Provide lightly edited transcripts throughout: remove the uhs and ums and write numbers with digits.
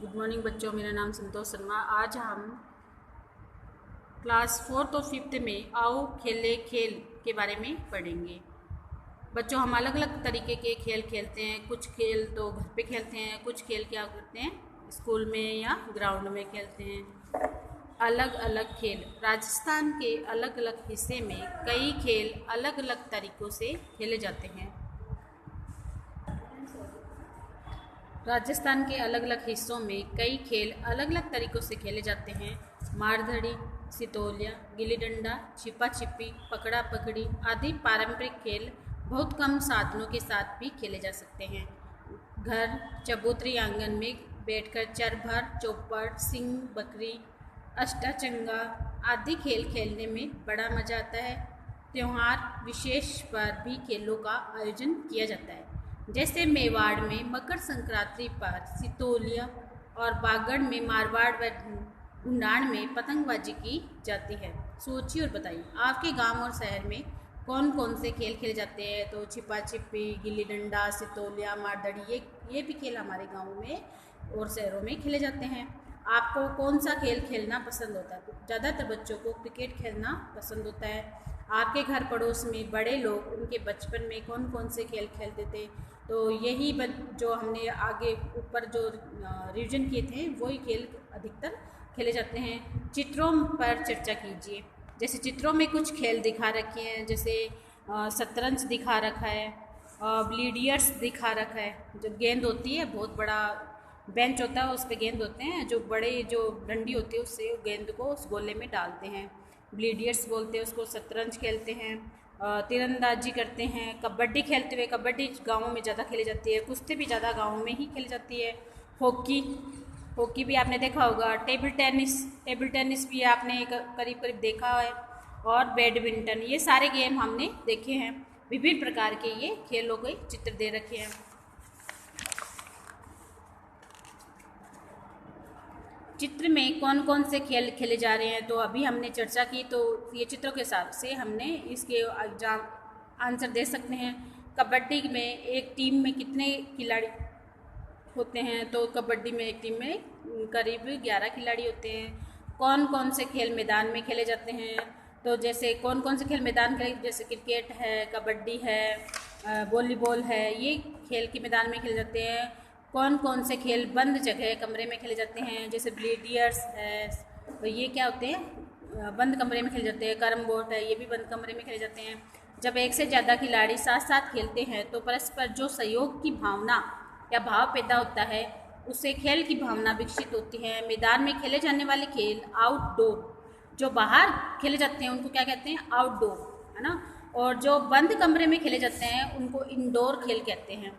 Good morning बच्चों, मेरा नाम संतोष शर्मा। आज हम क्लास 4th और 5th में आओ खेले खेल के बारे में पढ़ेंगे। बच्चों, हम अलग अलग तरीके के खेल खेलते हैं। कुछ खेल तो घर पे खेलते हैं, कुछ खेल क्या करते हैं स्कूल में या ग्राउंड में खेलते हैं। अलग अलग खेल, राजस्थान के अलग अलग हिस्से में कई खेल अलग अलग तरीक़ों से खेले जाते हैं। राजस्थान के अलग अलग हिस्सों में कई खेल अलग अलग तरीक़ों से खेले जाते हैं। मारधड़ी, सितोलिया, गिल्ली डंडा, छिपा छिपी, पकड़ा पकड़ी आदि पारंपरिक खेल बहुत कम साधनों के साथ भी खेले जा सकते हैं। घर, चबूतरी आंगन में बैठकर चरभर, चौपड़, सिंह बकरी, अष्टाचंगा आदि खेल खेलने में बड़ा मज़ा आता है। त्यौहार विशेष पर भी खेलों का आयोजन किया जाता है। जैसे मेवाड़ में मकर संक्रांति पर सितोलिया और बागड़ में मारवाड़ व ढूंढान में पतंगबाजी की जाती है। सोचिए और बताइए, आपके गांव और शहर में कौन कौन से खेल खेले जाते हैं? तो छिपा छिपी, गिल्ली डंडा, सितोलिया, मारदड़ी, ये भी खेल हमारे गाँव में और शहरों में खेले जाते हैं। आपको कौन सा खेल खेलना पसंद होता है? तो ज़्यादातर बच्चों को क्रिकेट खेलना पसंद होता है। आपके घर पड़ोस में बड़े लोग उनके बचपन में कौन कौन से खेल खेलते थे? तो यही जो हमने आगे ऊपर जो रिवीजन किए थे वही खेल अधिकतर खेले जाते हैं। चित्रों पर चर्चा कीजिए। जैसे चित्रों में कुछ खेल दिखा रखे हैं, जैसे शतरंज दिखा रखा है, ब्लीडियर्स दिखा रखा है। जो गेंद होती है, बहुत बड़ा बेंच होता है, उस पर गेंद होते हैं, जो बड़े जो डंडी होती है उससे गेंद को उस गोले में डालते हैं, ब्लीडियर्स बोलते हैं उसको। शतरंज खेलते हैं, तीरंदाजी करते हैं, कबड्डी खेलते हुए, कबड्डी गाँवों में ज़्यादा खेली जाती है, कुश्ती भी ज़्यादा गाँवों में ही खेली जाती है। हॉकी भी आपने देखा होगा। टेबल टेनिस भी आपने करीब करीब देखा है। और बैडमिंटन, ये सारे गेम हमने देखे हैं। विभिन्न प्रकार के ये खेलों के चित्र दे रखे हैं। चित्र में कौन कौन से खेल खेले जा रहे हैं तो अभी हमने चर्चा की, तो ये चित्रों के हिसाब से हमने इसके एग्जाम आंसर दे सकते हैं। कबड्डी में एक टीम में कितने खिलाड़ी होते हैं? तो कबड्डी में एक टीम में करीब 11 खिलाड़ी होते हैं। कौन कौन से खेल मैदान में खेले जाते हैं? तो जैसे कौन कौन से खेल मैदान के, जैसे क्रिकेट है, कबड्डी है, वॉलीबॉल है, ये खेल के मैदान में खेले जाते हैं। कौन कौन से खेल बंद जगह कमरे में खेले जाते हैं? जैसे ब्लीडियर्स है, तो ये क्या होते हैं? बंद कमरे में खेले जाते हैं। कैरम बोर्ड है, ये भी बंद कमरे में खेले जाते हैं। जब एक से ज़्यादा खिलाड़ी साथ साथ खेलते हैं तो परस्पर जो सहयोग की भावना या भाव पैदा होता है, उससे खेल की भावना विकसित होती है। मैदान में खेले जाने वाले खेल आउटडोर, जो बाहर खेले जाते हैं उनको क्या कहते हैं? आउटडोर, है ना। और जो बंद कमरे में खेले जाते हैं उनको इंडोर खेल कहते हैं।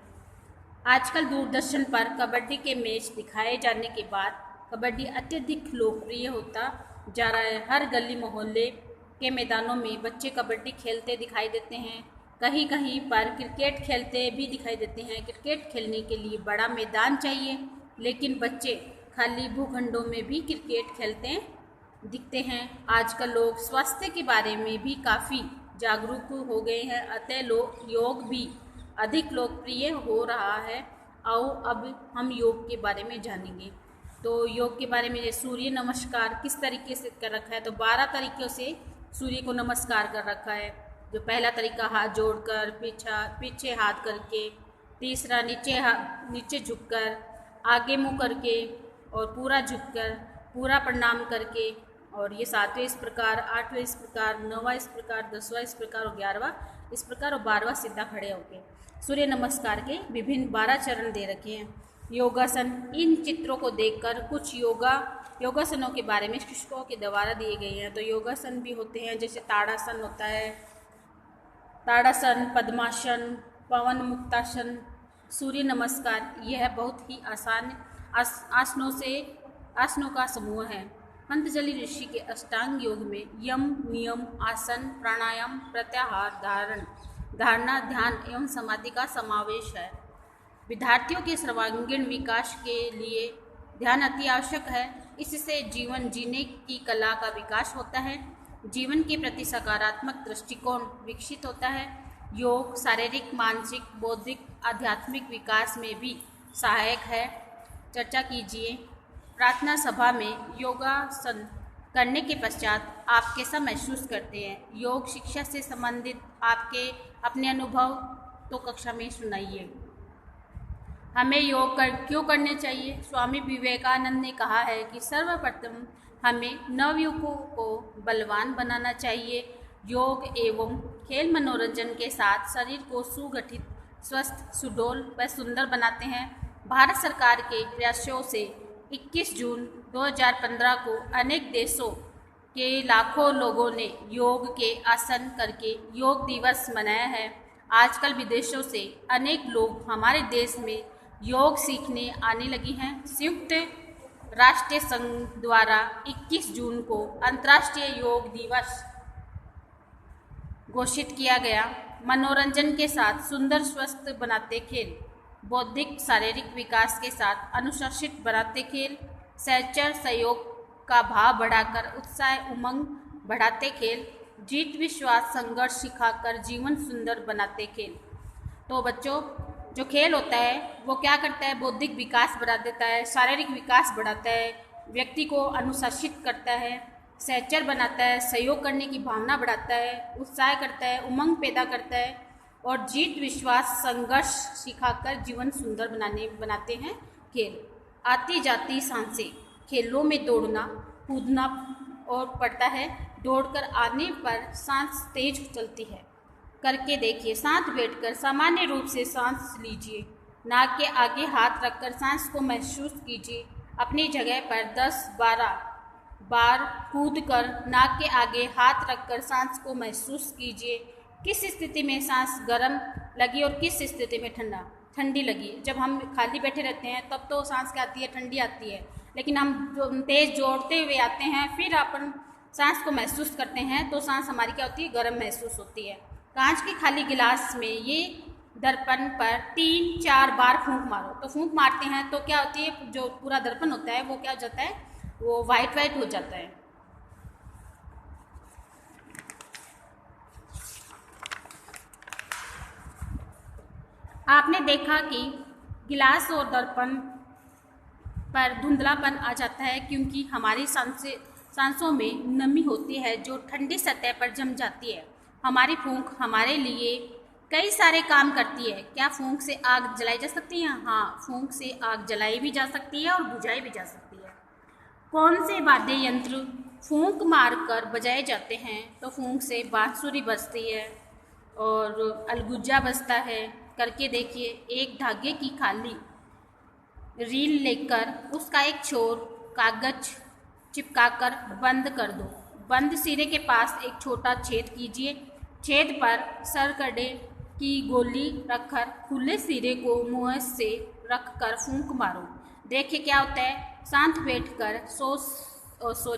आजकल दूरदर्शन पर कबड्डी के मैच दिखाए जाने के बाद कबड्डी अत्यधिक लोकप्रिय होता जा रहा है। हर गली मोहल्ले के मैदानों में बच्चे कबड्डी खेलते दिखाई देते हैं। कहीं कहीं पर क्रिकेट खेलते भी दिखाई देते हैं। क्रिकेट खेलने के लिए बड़ा मैदान चाहिए, लेकिन बच्चे खाली भूखंडों में भी क्रिकेट खेलते दिखते हैं। आजकल लोग स्वास्थ्य के बारे में भी काफ़ी जागरूक हो गए हैं, अतः योग भी अधिक लोकप्रिय हो रहा है। आओ अब हम योग के बारे में जानेंगे। तो योग के बारे में सूर्य नमस्कार किस तरीके से कर रखा है? तो 12 तरीक़ों से सूर्य को नमस्कार कर रखा है। जो पहला तरीका हाथ जोड़कर, पीछे हाथ करके, तीसरा नीचे झुककर, आगे मुँह करके और पूरा झुककर, पूरा प्रणाम करके, और ये 7वें इस प्रकार, 8वें इस प्रकार, 9वां इस प्रकार, 10वां इस प्रकार और 11वां इस प्रकार और 12वां सीधा खड़े होके। सूर्य नमस्कार के विभिन्न 12 चरण दे रखे हैं। योगासन, इन चित्रों को देखकर कुछ योगासनों के बारे में शिक्षकों के द्वारा दिए गए हैं। तो योगासन भी होते हैं, जैसे ताड़ासन होता है, ताड़ासन, पद्मासन, पवन मुक्तासन, सूर्य नमस्कार। यह बहुत ही आसान आसनों का समूह है। पतंजलि ऋषि के अष्टांग योग में यम, नियम, आसन, प्राणायाम, प्रत्याहार, धारणा, ध्यान एवं समाधि का समावेश है। विद्यार्थियों के सर्वांगीण विकास के लिए ध्यान अति आवश्यक है। इससे जीवन जीने की कला का विकास होता है। जीवन के प्रति सकारात्मक दृष्टिकोण विकसित होता है। योग शारीरिक, मानसिक, बौद्धिक, आध्यात्मिक विकास में भी सहायक है। चर्चा कीजिए। प्रार्थना सभा में योगासन करने के पश्चात आप कैसा महसूस करते हैं? योग शिक्षा से संबंधित आपके अपने अनुभव तो कक्षा में सुनाइए। हमें योग क्यों करने चाहिए? स्वामी विवेकानंद ने कहा है कि सर्वप्रथम हमें नवयुवकों को बलवान बनाना चाहिए। योग एवं खेल मनोरंजन के साथ शरीर को सुगठित, स्वस्थ, सुडौल व सुंदर बनाते हैं। भारत सरकार के प्रयासों से 21 जून 2015 को अनेक देशों के लाखों लोगों ने योग के आसन करके योग दिवस मनाया है। आजकल विदेशों से अनेक लोग हमारे देश में योग सीखने आने लगी हैं। संयुक्त राष्ट्र संघ द्वारा 21 जून को अंतर्राष्ट्रीय योग दिवस घोषित किया गया। मनोरंजन के साथ सुंदर स्वस्थ बनाते खेल, बौद्धिक शारीरिक विकास के साथ अनुशासित बनाते खेल, सहचर सहयोग का भाव बढ़ाकर उत्साह उमंग बढ़ाते खेल, जीत विश्वास संघर्ष सिखाकर जीवन सुंदर बनाते खेल। तो बच्चों, जो खेल होता है वो क्या करता है? बौद्धिक विकास बढ़ा देता है, शारीरिक विकास बढ़ाता है, व्यक्ति को अनुशासित करता है, सहचर बनाता है, सहयोग करने की भावना बढ़ाता है, उत्साह करता है, उमंग पैदा करता है और जीत विश्वास संघर्ष सिखाकर जीवन सुंदर बनाते हैं खेल। आती जाती सांसें, खेलों में दौड़ना कूदना और पड़ता है। दौड़कर आने पर सांस तेज चलती है। करके देखिए। साथ बैठकर सामान्य रूप से सांस लीजिए। नाक के आगे हाथ रखकर सांस को महसूस कीजिए। अपनी जगह पर 10-12 बार कूदकर नाक के आगे हाथ रखकर सांस को महसूस कीजिए। किस स्थिति में सांस गर्म लगी और किस स्थिति में ठंडी लगी। जब हम खाली बैठे रहते हैं तब तो सांस क्या आती है? ठंडी आती है। लेकिन हम तेज जोड़ते हुए आते हैं, फिर अपन सांस को महसूस करते हैं तो सांस हमारी क्या होती है? गर्म महसूस होती है। कांच के खाली गिलास में ये दर्पण पर 3-4 बार फूंक मारो। तो फूंक मारते हैं तो क्या होती है? जो पूरा दर्पण होता है वो क्या हो जाता है? वो वाइट हो जाता है। आपने देखा कि गिलास और दर्पण पर धुंधलापन आ जाता है क्योंकि हमारी सांसों में नमी होती है जो ठंडी सतह पर जम जाती है। हमारी फूंक हमारे लिए कई सारे काम करती है। क्या फूंक से आग जलाई जा सकती है? हाँ, फूंक से आग जलाई भी जा सकती है और बुझाई भी जा सकती है। कौन से वाद्य यंत्र फूंक मारकर बजाए जाते हैं? तो फूंक से बांसुरी बजती है और अलगुजा बजता है। करके देखिए। एक धागे की खाली रील लेकर उसका एक छोर कागज चिपकाकर बंद कर दो। बंद सिरे के पास एक छोटा छेद कीजिए। छेद पर सरकड़े की गोली रखकर खुले सिरे को मुंह से रखकर फूंक मारो। देखिए क्या होता है। शांत बैठकर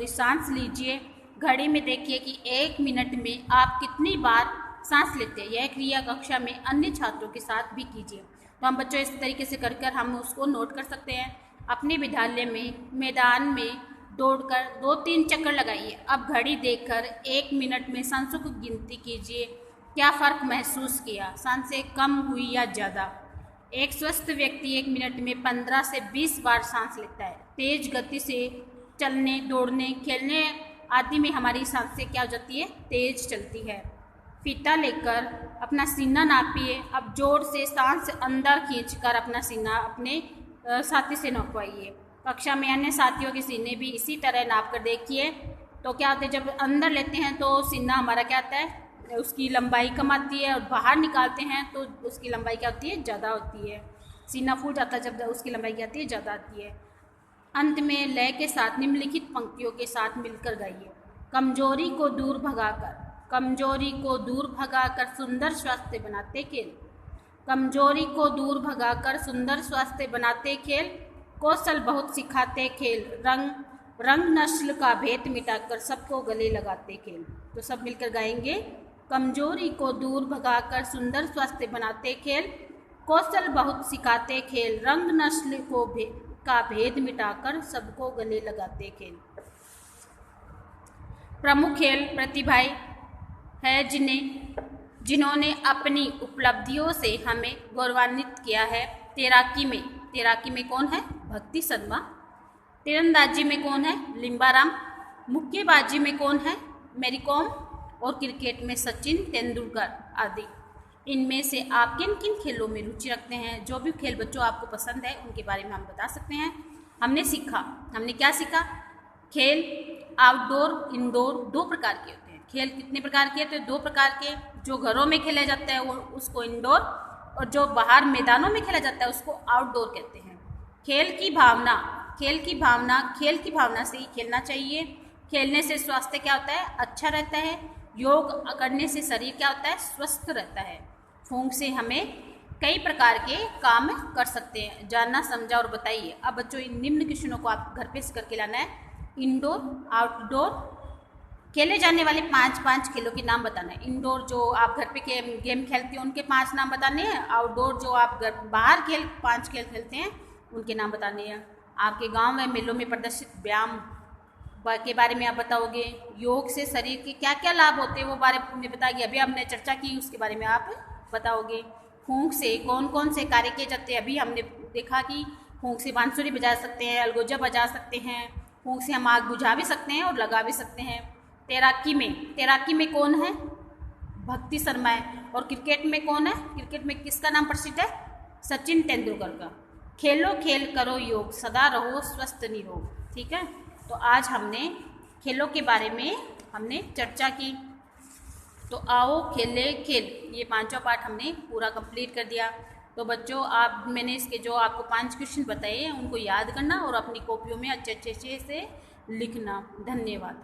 सांस लीजिए। घड़ी में देखिए कि 1 मिनट में आप कितनी बार सांस लेते हैं। यह क्रिया कक्षा में अन्य छात्रों के साथ भी कीजिए। तो हम बच्चों इस तरीके से कर हम उसको नोट कर सकते हैं। अपने विद्यालय में मैदान में दौड़कर 2-3 चक्कर लगाइए। अब घड़ी देखकर 1 मिनट में सांसों की गिनती कीजिए। क्या फ़र्क महसूस किया? सांसें कम हुई या ज़्यादा? एक स्वस्थ व्यक्ति 1 मिनट में 15 से 20 बार सांस लेता है। तेज गति से चलने, दौड़ने, खेलने आदि में हमारी सांसें क्या हो जाती है? तेज चलती है। फीता लेकर अपना सीना नापिए। अब जोर से सांस अंदर खींचकर अपना सीना अपने साथी से नापवाइए। कक्षा में अन्य साथियों के सीने भी इसी तरह नाप कर देखिए। तो क्या होता है? जब अंदर लेते हैं तो सीना हमारा क्या आता है? उसकी लंबाई कम आती है और बाहर निकालते हैं तो उसकी लंबाई क्या होती है? ज़्यादा होती है। सीना फूल जाता है जब उसकी लंबाई क्या आती है? ज़्यादा आती है। अंत में लय के साथ निम्नलिखित पंक्तियों के साथ मिलकर गाइए। कमजोरी को दूर भगाकर, कमजोरी को दूर भगाकर सुंदर स्वास्थ्य बनाते खेल। कमजोरी को दूर भगाकर सुंदर स्वास्थ्य बनाते खेल। कौशल बहुत सिखाते खेल। रंग नस्ल का भेद मिटाकर सबको गले लगाते खेल। तो सब मिलकर गाएंगे। कमजोरी को दूर भगाकर सुंदर स्वास्थ्य बनाते खेल। कौशल बहुत सिखाते खेल। रंग नस्ल का भेद मिटाकर सबको गले लगाते खेल। प्रमुख खेल प्रतिभाएं है जिन्होंने अपनी उपलब्धियों से हमें गौरवान्वित किया है। तैराकी में तैराकी में कौन है? भक्ति शर्मा। तीरंदाजी में कौन है? लिम्बाराम। मुक्केबाजी में कौन है? Mary com. और क्रिकेट में सचिन तेंदुलकर आदि। इनमें से आप किन किन खेलों में रुचि रखते हैं? जो भी खेल बच्चों आपको पसंद है उनके बारे में हम बता सकते हैं। हमने क्या सीखा? खेल आउटडोर इंडोर दो प्रकार के होते हैं। खेल कितने प्रकार के? तो दो प्रकार के। जो घरों में खेला जाता है वो उसको इंडोर, और जो बाहर मैदानों में खेला जाता है उसको आउटडोर कहते हैं। खेल की भावना से ही खेलना चाहिए। खेलने से स्वास्थ्य क्या होता है? अच्छा रहता है। योग करने से शरीर क्या होता है? स्वस्थ रहता है। फूंक से हमें कई प्रकार के काम कर सकते हैं। जानना समझा और बताइए। अब बच्चों इन निम्न क्वेश्चनों को आप घर पे करके लाना है। इंडोर आउटडोर खेले जाने वाले 5 खेलों के नाम बताना है। इंडोर जो आप घर पे गेम खेलते हैं उनके 5 नाम बताने हैं। आउटडोर जो आप बाहर 5 खेल खेलते हैं उनके नाम बताने हैं। आपके गांव में मेलों में प्रदर्शित व्यायाम के बारे में आप बताओगे। योग से शरीर के क्या क्या लाभ होते हैं वो बारे में बताइए। अभी हमने चर्चा की उसके बारे में आप बताओगे। फूंक से कौन कौन से कार्य किए जाते हैं? अभी हमने देखा कि फूंक से बांसुरी बजा सकते हैं, अलगोजा बजा सकते हैं। फूंक से हम आग बुझा भी सकते हैं और लगा भी सकते हैं। तैराकी में कौन है? भक्ति शर्मा है। और क्रिकेट में कौन है? क्रिकेट में किसका नाम प्रसिद्ध है? सचिन तेंदुलकर का। खेलो खेल करो योग, सदा रहो स्वस्थ निरोग। ठीक है, तो आज हमने खेलों के बारे में हमने चर्चा की। तो आओ खेले खेल, ये 5वां पार्ट हमने पूरा कंप्लीट कर दिया। तो बच्चों मैंने इसके जो आपको 5 क्वेश्चन बताए हैं उनको याद करना और अपनी कॉपियों में अच्छे से लिखना। धन्यवाद।